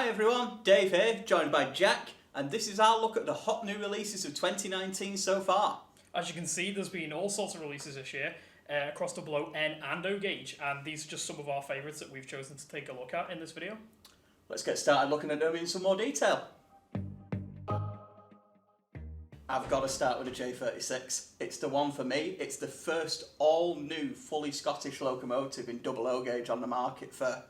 Hi everyone, Dave here, joined by Jack, and this is our look at the hot new releases of 2019 so far. As you can see, there's been all sorts of releases this year across the below N and O gauge, and these are just some of our favourites that we've chosen to take a look at in this video. Let's get started looking at them in some more detail. I've got to start with the J36. It's the one for me. It's the first all-new, fully Scottish locomotive in double O gauge on the market for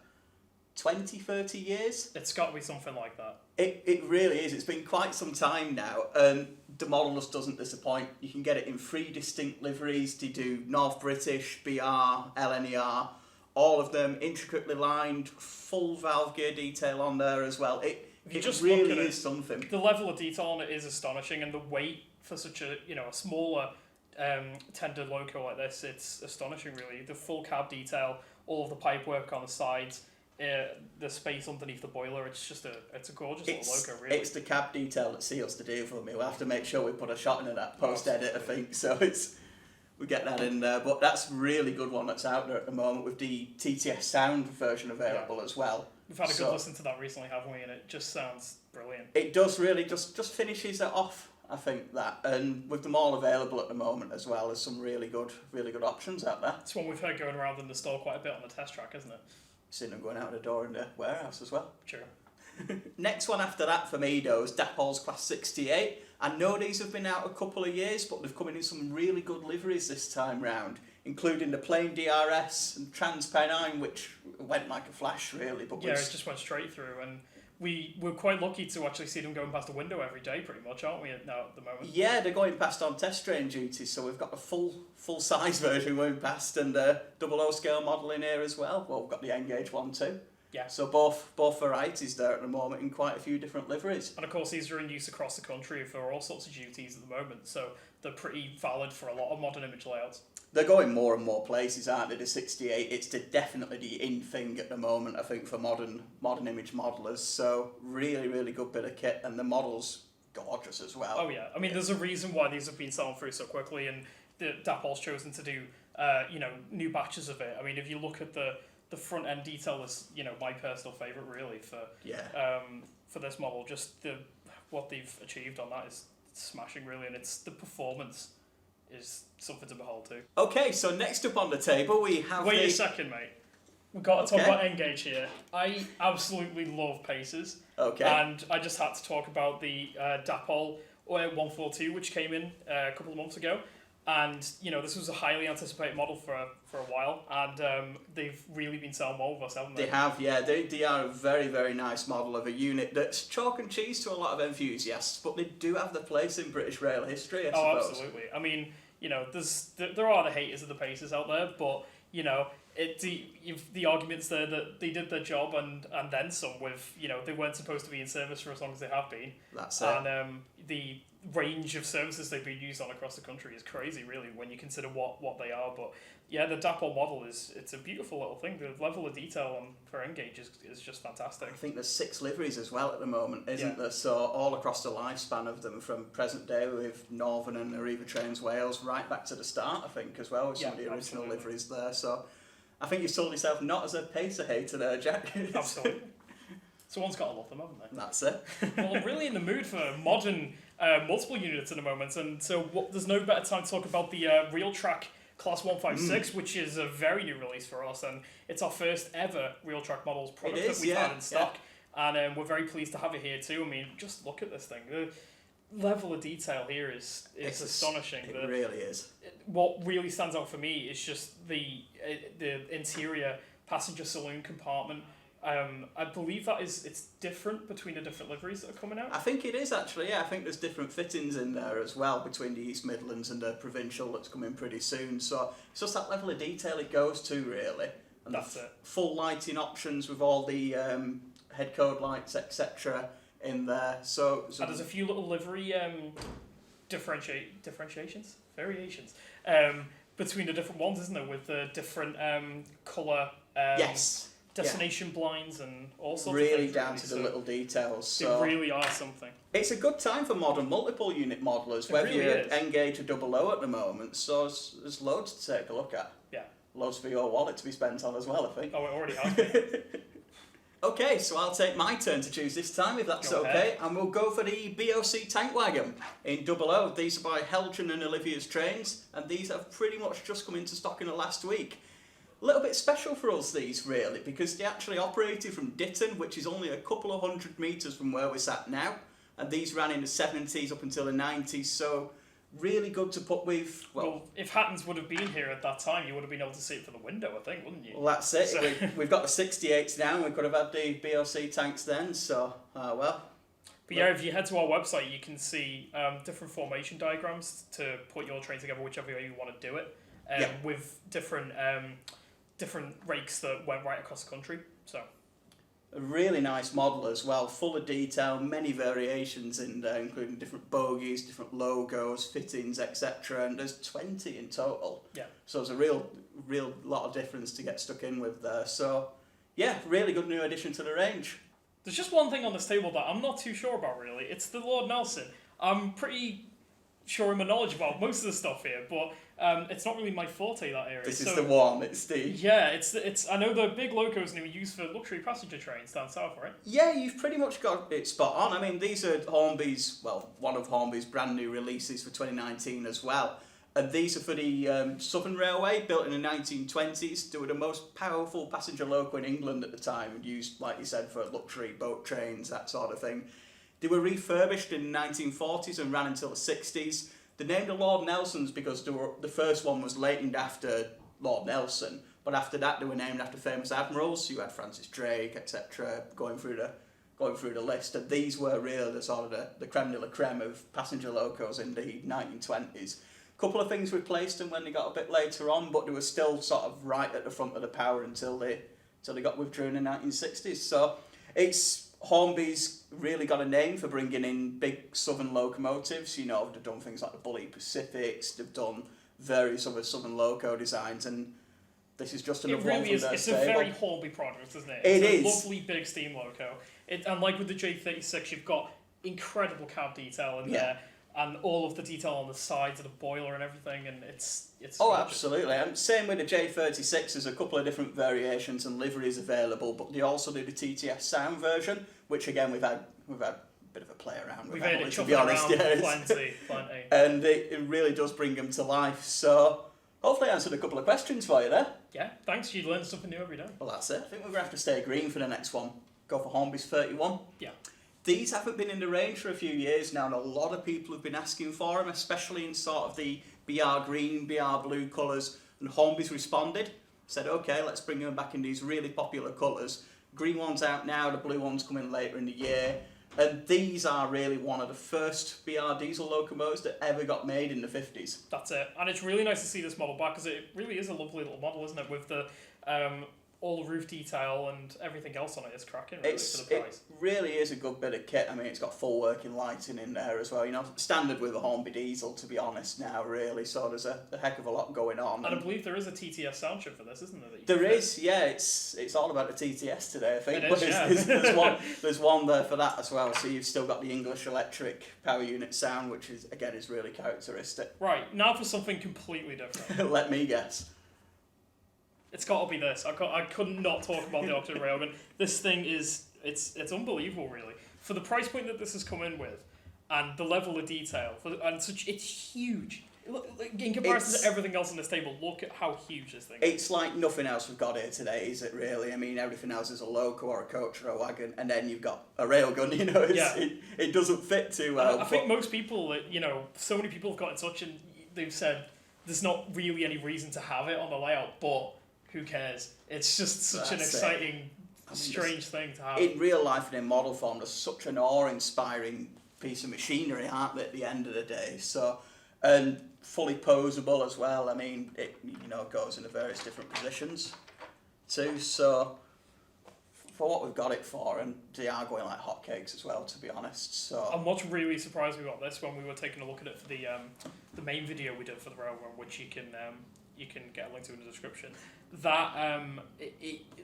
20, 30 years. It's got to be something like that. It really is. It's been quite some time now, and the model just doesn't disappoint. You can get it in 3 distinct liveries. They do North British, BR, LNER, all of them intricately lined, full valve gear detail on there as well. It really is something. The level of detail on it is astonishing, and the weight for such a a smaller tender loco like this, it's astonishing really. The full cab detail, all of the pipework on the sides, the space underneath the boiler, it's a gorgeous little loco really. It's the cab detail that seals the deal for me. We'll have to make sure we put a shot in that post edit, I think, so we get that in there. But that's a really good one that's out there at the moment with the TTS sound version available as well. We've had a good listen to that recently, haven't we? And it just sounds brilliant. It does really, just finishes it off, I think, that. And with them all available at the moment as well, there's some really good options out there. It's one we've heard going around in the store quite a bit on the test track, isn't it? Seen them going out the door in the warehouse as well. True. Next one after that for me though is Dapol's Class 68. I know these have been out a couple of years, but they've come in some really good liveries this time round, including the plain DRS and Trans Pennine, which went like a flash really. But yeah, it just went straight through, and we were quite lucky to actually see them going past the window every day, pretty much, aren't we? Now at the moment. Yeah, they're going past on test train duties, so we've got the full size version going past, and double O scale model in here as well. Well, we've got the N-gauge one too. Yeah. So both varieties there at the moment in quite a few different liveries. And of course these are in use across the country for all sorts of duties at the moment, so they're pretty valid for a lot of modern image layouts. They're going more and more places, aren't they? The 68, it's definitely the in thing at the moment, I think, for modern image modelers. So really good bit of kit, and the model's gorgeous as well. Oh yeah, I mean there's a reason why these have been selling through so quickly, and the Dapol's chosen to do new batches of it. I mean, if you look at the front end detail is my personal favourite really for this model. Just what they've achieved on that is smashing really, and it's the performance is something to behold too. Okay, so next up on the table we have. Wait a second, mate. We've got to talk about N-gauge here. I absolutely love paces. Okay. And I just had to talk about the Dapol 142, which came in a couple of months ago. And this was a highly anticipated model for a while, and they've really been selling well with us, haven't they? They have, yeah. They are a very nice model of a unit that's chalk and cheese to a lot of enthusiasts, but they do have the place in British rail history, I suppose. Oh, absolutely. I mean, there are the haters of the paces out there, but the arguments there that they did their job and then some with they weren't supposed to be in service for as long as they have been. That's it. And the range of services they've been used on across the country is crazy, really, when you consider what they are. But yeah, the Dapol model it's a beautiful little thing. The level of detail for N-gauge is just fantastic. I think there's 6 liveries as well at the moment, isn't there? So all across the lifespan of them, from present day with Northern and Arriva Trains Wales right back to the start, I think, as well, with some of the original liveries there. So I think you've sold yourself not as a pacer hater there, Jack. Absolutely. Someone's got to love them, haven't they? That's it. Well, I'm really in the mood for modern multiple units at the moment, and so there's no better time to talk about the Real Track Class 156, which is a very new release for us, and it's our first ever Real Track Models product that we've had in stock, and we're very pleased to have it here too. I mean, just look at this thing. The level of detail here is astonishing. It really is. What really stands out for me is just the interior passenger saloon compartment. I believe it's different between the different liveries that are coming out. I think it is actually, yeah. I think there's different fittings in there as well between the East Midlands and the Provincial that's coming pretty soon. So it's just that level of detail it goes to, really. And that's it. Full lighting options with all the head code lights, etc. in there. So and there's a few little livery variations between the different ones, isn't there? With the different colour. Yes. Destination blinds and all sorts really of things. Down to the little details. So they really are something. It's a good time for modern multiple unit modelers, whether really you're is. N-gauge or double O at the moment. So there's loads to take a look at. Yeah. Loads for your wallet to be spent on as well, I think. Oh, it already has been. Okay, so I'll take my turn to choose this time, if that's Go okay. ahead. And we'll go for the BOC Tank Wagon in 00. These are by Helgen and Olivia's Trains, and these have pretty much just come into stock in the last week. A little bit special for us, these, really, because they actually operated from Ditton, which is only a couple of 100 metres from where we're sat now. And these ran in the 70s up until the 90s, so really good to put with... Well, if Hattons would have been here at that time, you would have been able to see it from the window, I think, wouldn't you? Well, that's it. So... We've got the 68s now, and we could have had the BOC tanks then, so, well... But yeah, if you head to our website, you can see different formation diagrams to put your train together whichever way you want to do it, with different rakes that went right across the country. So a really nice model as well, full of detail, many variations in there, including different bogies, different logos, fittings, etc. And there's 20 in total. Yeah. So there's a real lot of difference to get stuck in with there. So yeah, really good new addition to the range. There's just one thing on this table that I'm not too sure about, really. It's the Lord Nelson. I'm pretty sure in my knowledge about most of the stuff here, but it's not really my forte, that area. This is the one, it's the... Yeah, it's. I know the big locos are used for luxury passenger trains down south, right? Yeah, you've pretty much got it spot on. I mean, these are Hornby's, well, one of Hornby's brand new releases for 2019 as well. And these are for the Southern Railway, built in the 1920s. They were the most powerful passenger loco in England at the time, and used, like you said, for luxury boat trains, that sort of thing. They were refurbished in the 1940s and ran until the 60s. They named the Lord Nelsons because the first one was named after Lord Nelson, but after that they were named after famous admirals. You had Francis Drake, etc., going through the list. And these were really the sort of the creme de la creme of passenger locos in the 1920s. A couple of things replaced them when they got a bit later on, but they were still sort of right at the front of the power until they got withdrawn in the 1960s. So it's Hornby's really got a name for bringing in big southern locomotives. You know, they've done things like the Bully Pacifics, they've done various other southern loco designs, and this is just another one from their stable. It's a very Hornby product, isn't it? It's a lovely big steam loco. And like with the J36, you've got incredible cab detail in there, and all of the detail on the sides of the boiler and everything, and it's Oh, gorgeous. absolutely. And same with the J36, there's a couple of different variations and liveries available, but they also do the TTS sound version, which again we've had a bit of a play around with. We've had it to be honest, plenty. And it really does bring them to life. So hopefully I answered a couple of questions for you there. Yeah, thanks. You learn something new every day. Well, that's it. I think we're going to have to stay green for the next one. Go for Hornby's 31. Yeah. These haven't been in the range for a few years now, and a lot of people have been asking for them, especially in sort of the BR green, BR blue colours. And Hornby's responded, said, okay, let's bring them back in these really popular colours. Green one's out now, the blue one's coming later in the year. And these are really one of the first BR diesel locomotives that ever got made in the 50s. That's it. And it's really nice to see this model back, because it really is a lovely little model, isn't it? With the all the roof detail and everything else on it is cracking, really, for the price. It really is a good bit of kit. I mean, it's got full working lighting in there as well. You know, standard with a Hornby diesel, to be honest, now, really. So there's a heck of a lot going on. And I believe there is a TTS sound chip for this, isn't there? There is, yeah. It's all about the TTS today, I think. It But is, yeah. there's one there for that as well. So you've still got the English electric power unit sound, which is really characteristic. Right, now for something completely different. Let me guess. It's got to be this. I couldn't not talk about the Octave Railgun. This thing is it's unbelievable, really, for the price point that this has come in with, and the level of detail. It's huge. In comparison to everything else on this table, look at how huge this thing is. It's like nothing else we've got here today, is it really? I mean, everything else is a loco or a coach or a wagon, and then you've got a railgun, you know, it doesn't fit too well. I think most people, so many people have got in touch and they've said there's not really any reason to have it on the layout, but who cares? It's just such an exciting, strange thing to have. In real life and in model form, there's such an awe-inspiring piece of machinery, aren't they, at the end of the day? So, and fully posable as well. I mean, it goes into various different positions too. So, for what we've got it for, and they are going like hotcakes as well, to be honest. So I'm not really surprised we got this when we were taking a look at it for the main video we did for the Railgun, which you can get a link to in the description. That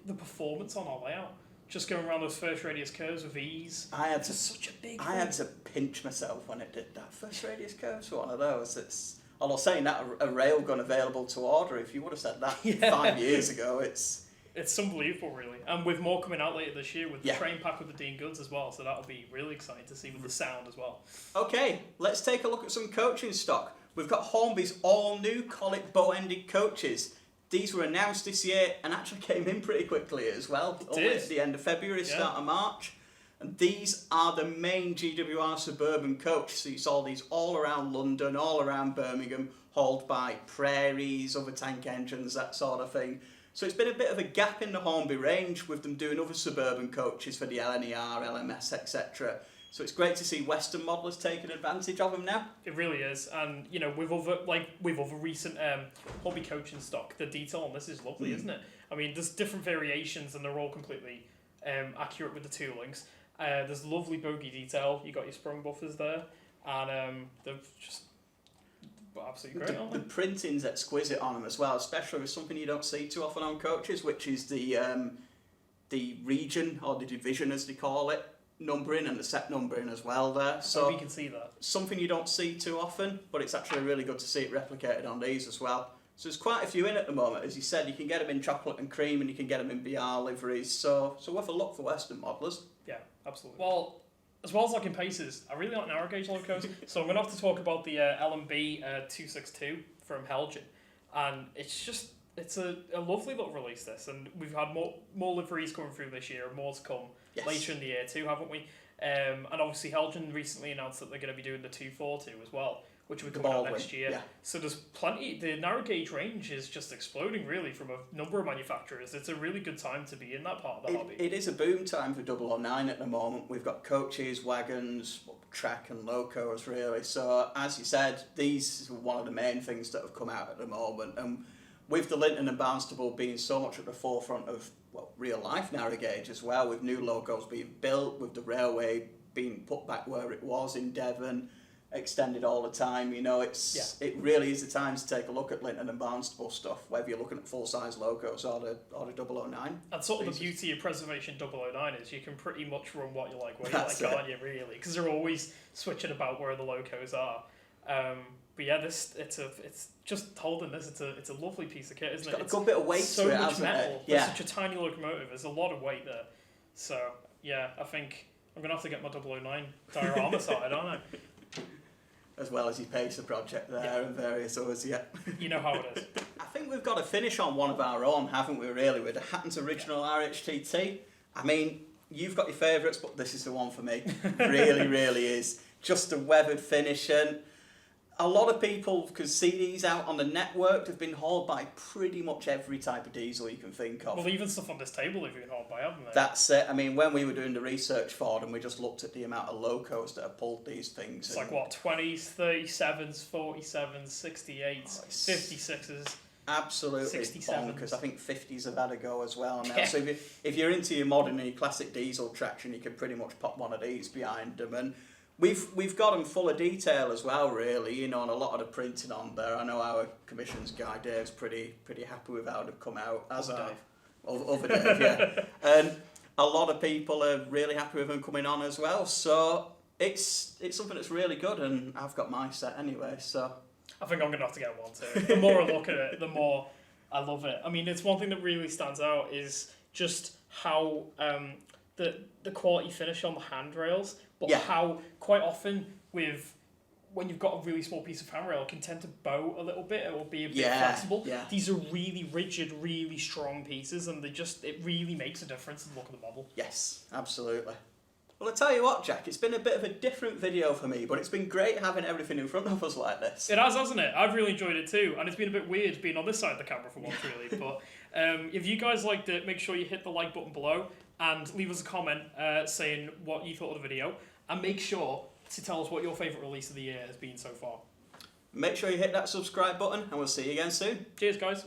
the performance on our layout, just going around those first radius curves with ease. I had to pinch myself when it did that first radius curve. So one of those. Although saying that, a railgun available to order. If you would have said that 5 years ago, it's It's unbelievable, really. And with more coming out later this year with the Yeah. train pack with the Dean Goods as well, so that'll be really exciting to see with the sound as well. Okay, let's take a look at some coaching stock. We've got Hornby's all new Collet bow-ended coaches. These were announced this year and actually came in pretty quickly as well. Only at the end of February, start of March. And these are the main GWR suburban coach. So you saw these all around London, all around Birmingham, hauled by Prairies, other tank engines, that sort of thing. So it's been a bit of a gap in the Hornby range with them doing other suburban coaches for the LNER, LMS, etc. So it's great to see Western modelers taking advantage of them now. It really is, and you know, with other recent hobby coaching stock, the detail on this is lovely, isn't it? I mean, there's different variations, and they're all completely accurate with the toolings. There's lovely bogey detail. You got your sprung buffers there, and they're just absolutely great, aren't they? The printing's exquisite on them as well, especially with something you don't see too often on coaches, which is the region or the division, as they call it, numbering, and the set numbering as well there. So we can see that. Something you don't see too often, but it's actually really good to see it replicated on these as well. So there's quite a few in at the moment. As you said, you can get them in chocolate and cream, and you can get them in BR liveries. So worth a look for Western modelers. Yeah, absolutely. Well, as well as liking paces, I really like narrow gauge locos. So I'm going to have to talk about the LMB 262 from Helgen. And it's a lovely little release, this. And we've had more liveries coming through this year, and more to come later in the year too, haven't we? And obviously Helgen recently announced that they're going to be doing the 242 as well, which will be coming out next year. Yeah. So there's plenty. The narrow gauge range is just exploding, really, from a number of manufacturers. It's a really good time to be in that part of the hobby. It is a boom time for 009 at the moment. We've got coaches, wagons, track and locos, really. So as you said, these are one of the main things that have come out at the moment. And with the Linton and Barnstable being so much at the forefront of real life narrow gauge as well, with new locos being built, with the railway being put back where it was in Devon, extended all the time, you know, it really is the time to take a look at Linton and Barnstable stuff, whether you're looking at full-size locos or the 009. And sort of the beauty of Preservation 009 is you can pretty much run what you like where you like, can't you, really? Because they're always switching about where the locos are. But yeah, it's just holding this. It's a lovely piece of kit, isn't it? It's got a good bit of weight so to it, much hasn't metal. it? Yeah. There's such a tiny locomotive. There's a lot of weight there. So yeah, I think I'm gonna have to get my 009 diorama started, aren't I? As well as your pacer project there and various others, You know how it is. I think we've got to finish on one of our own, haven't we, really, with the Hatton's original RHTT. I mean, you've got your favourites, but this is the one for me. Really, really is. Just a weathered finish, and a lot of people, because see these out on the network, have been hauled by pretty much every type of diesel you can think of. Well, even stuff on this table have been hauled by, haven't they? That's it. I mean, when we were doing the research for them, we just looked at the amount of locos that have pulled these things. It's like, what, 20s, 37s, 47s, 68s, 56s. Absolutely 67s. bonkers. I think 50s have had a go as well now. So if you're into your modern and your classic diesel traction, you can pretty much pop one of these behind them. And we've got them full of detail as well, really, you know, and a lot of the printing on there. I know our commissions guy Dave's pretty happy with how they've come out. Other Dave, yeah. And a lot of people are really happy with them coming on as well. So it's something that's really good, and I've got my set anyway, so I think I'm going to have to get one too. The more I look at it, the more I love it. I mean, it's one thing that really stands out is just how the quality finish on the handrails, but how quite often when you've got a really small piece of handrail, it can tend to bow a little bit. It will be a bit flexible. Yeah. These are really rigid, really strong pieces, and it really makes a difference in the look of the model. Yes, absolutely. Well, I tell you what, Jack, it's been a bit of a different video for me, but it's been great having everything in front of us like this. It has, hasn't it? I've really enjoyed it too, and it's been a bit weird being on this side of the camera for once, really. But if you guys liked it, make sure you hit the like button below and leave us a comment saying what you thought of the video, and make sure to tell us what your favourite release of the year has been so far. Make sure you hit that subscribe button, and we'll see you again soon. Cheers, guys.